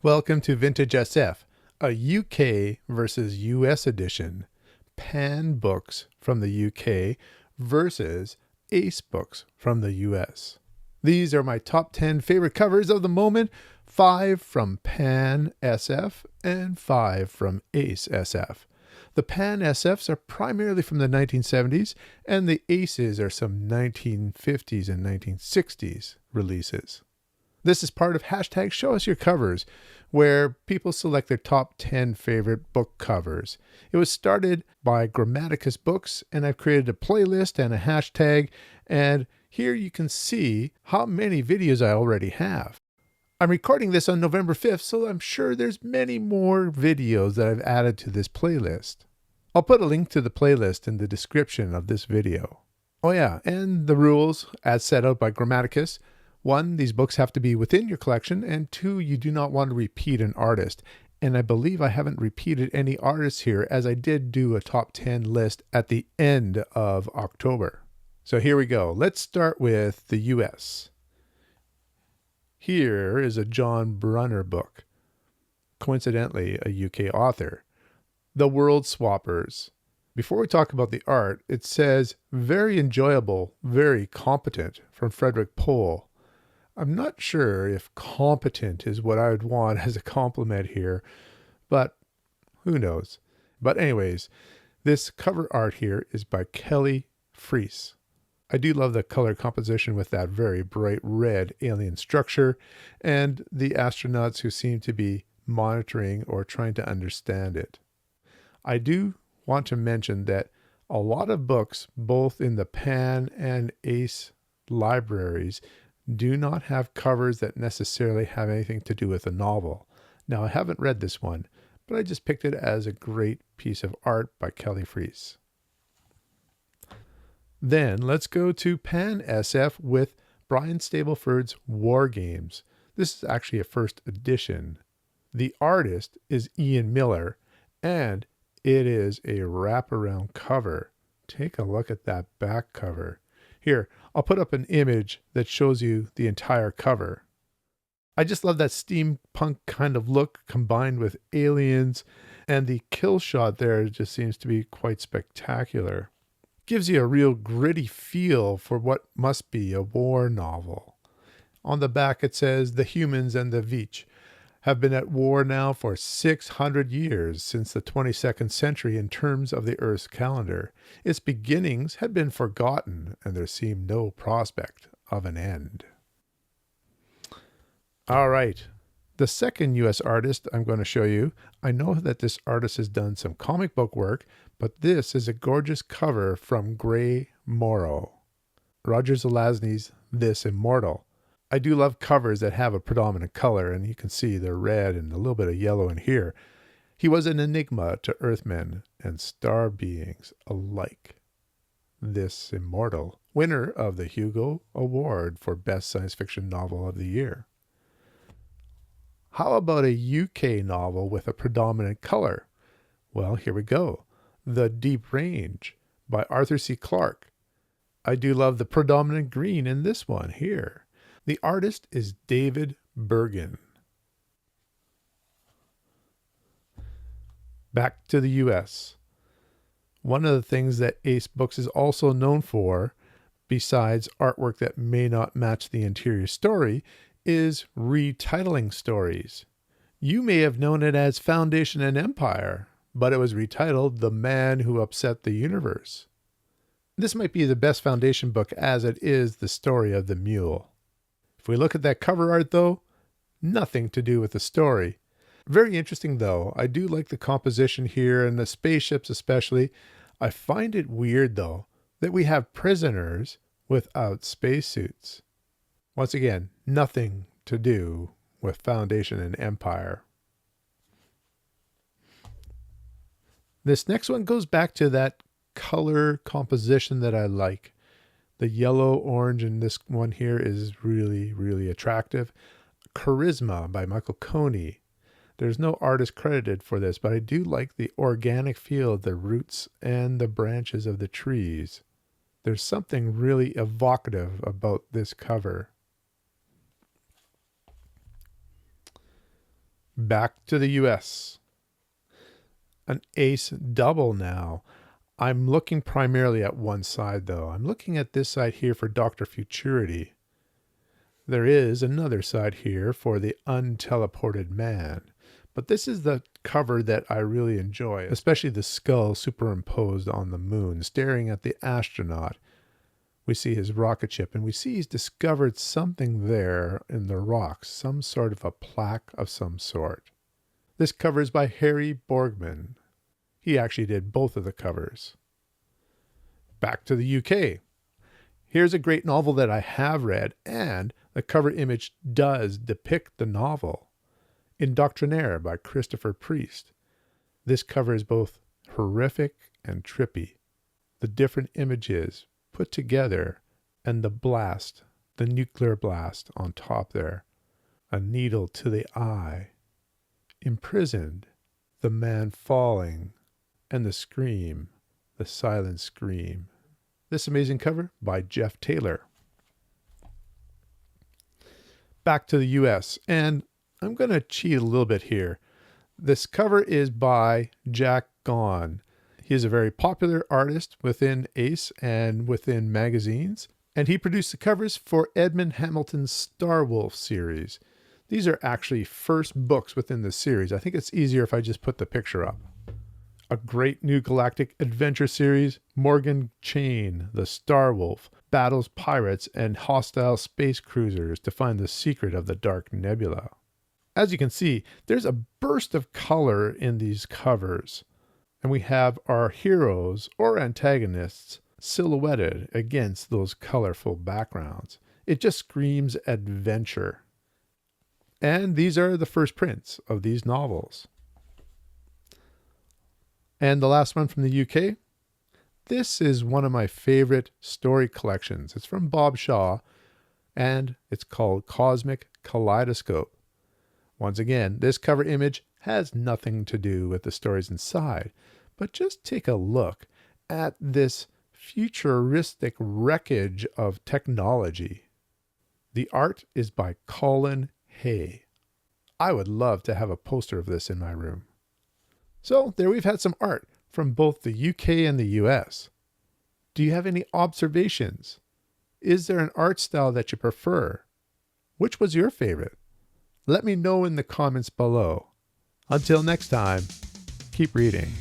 Welcome to Vintage SF, a UK versus US edition. Pan books from the UK versus Ace books from the US. These are my top 10 favorite covers of the moment, 5 from Pan SF and 5 from Ace SF. The Pan SFs are primarily from the 1970s, and the Aces are some 1950s and 1960s releases. This is part of hashtag Show Us Your Covers, where people select their top 10 favorite book covers. It was started by Grammaticus Books, and I've created a playlist and a hashtag, and here you can see how many videos I already have. I'm recording this on November 5th, so I'm sure there's many more videos that I've added to this playlist. I'll put a link to the playlist in the description of this video. Oh yeah, and the rules as set out by Grammaticus. 1, these books have to be within your collection, and 2, you do not want to repeat an artist. And I believe I haven't repeated any artists here, as I did do a top 10 list at the end of October. So here we go. Let's start with the US. Here is a John Brunner book, coincidentally a UK author, The World Swappers. Before we talk about the art, it says, very enjoyable, very competent, from Frederick Pohl. I'm not sure if competent is what I would want as a compliment here, but who knows. But anyways, this cover art here is by Kelly Freas. I do love the color composition with that very bright red alien structure and the astronauts who seem to be monitoring or trying to understand it. I do want to mention that a lot of books, both in the Pan and Ace libraries, do not have covers that necessarily have anything to do with a novel. Now, I haven't read this one, but I just picked it as a great piece of art by Kelly Freas. Then let's go to Pan SF with Brian Stableford's War Games. This is actually a first edition. The artist is Ian Miller, and it is a wraparound cover. Take a look at that back cover. Here, I'll put up an image that shows you the entire cover. I just love that steampunk kind of look combined with aliens, and the kill shot there just seems to be quite spectacular. Gives you a real gritty feel for what must be a war novel. On the back it says, the humans and the Veitch have been at war now for 600 years, since the 22nd century in terms of the Earth's calendar. Its beginnings had been forgotten, and there seemed no prospect of an end. All right, the second U.S. artist I'm going to show you. I know that this artist has done some comic book work, but this is a gorgeous cover from Gray Morrow. Roger Zelazny's This Immortal. I do love covers that have a predominant color, and you can see the red and a little bit of yellow in here. He was an enigma to Earthmen and star beings alike. This Immortal, winner of the Hugo Award for Best Science Fiction Novel of the Year. How about a UK novel with a predominant color? Well, here we go. The Deep Range by Arthur C. Clarke. I do love the predominant green in this one here. The artist is David Bergen. Back to the US. One of the things that Ace Books is also known for, besides artwork that may not match the interior story, is retitling stories. You may have known it as Foundation and Empire, but it was retitled The Man Who Upset the Universe. This might be the best Foundation book, as it is the story of the mule. If we look at that cover art though, nothing to do with the story. Very interesting though. I do like the composition here and the spaceships especially. I find it weird though that we have prisoners without spacesuits. Once again, nothing to do with Foundation and Empire. This next one goes back to that color composition that I like. The yellow, orange in this one here is really, really attractive. Charisma by Michael Coney. There's no artist credited for this, but I do like the organic feel of the roots and the branches of the trees. There's something really evocative about this cover. Back to the US. An ace double now. I'm looking primarily at one side though. I'm looking at this side here for Dr. Futurity. There is another side here for the unteleported man. But this is the cover that I really enjoy, especially the skull superimposed on the moon, staring at the astronaut. We see his rocket ship, and we see he's discovered something there in the rocks, some sort of a plaque of some sort. This cover is by Harry Borgman. He actually did both of the covers. Back to the UK. Here's a great novel that I have read, and the cover image does depict the novel. Indoctrinaire by Christopher Priest. This cover is both horrific and trippy. The different images put together, and the blast, the nuclear blast on top there. A needle to the eye. Imprisoned, the man falling, and the scream, the silent scream. This amazing cover by Jeff Taylor. Back to the US, and I'm going to cheat a little bit here. This cover is by Jack Gaughan. He is a very popular artist within Ace and within magazines, and he produced the covers for Edmund Hamilton's Starwolf series. These are actually first books within the series. I think it's easier if I just put the picture up. A great new galactic adventure series, Morgan Chain, the Starwolf, battles pirates and hostile space cruisers to find the secret of the Dark Nebula. As you can see, there's a burst of color in these covers, and we have our heroes or antagonists silhouetted against those colorful backgrounds. It just screams adventure. And these are the first prints of these novels. And the last one from the UK. This is one of my favorite story collections. It's from Bob Shaw, and it's called Cosmic Kaleidoscope. Once again, this cover image has nothing to do with the stories inside, but just take a look at this futuristic wreckage of technology. The art is by Colin Hay. I would love to have a poster of this in my room. So there we've had some art from both the UK and the US. Do you have any observations? Is there an art style that you prefer? Which was your favorite? Let me know in the comments below. Until next time, keep reading.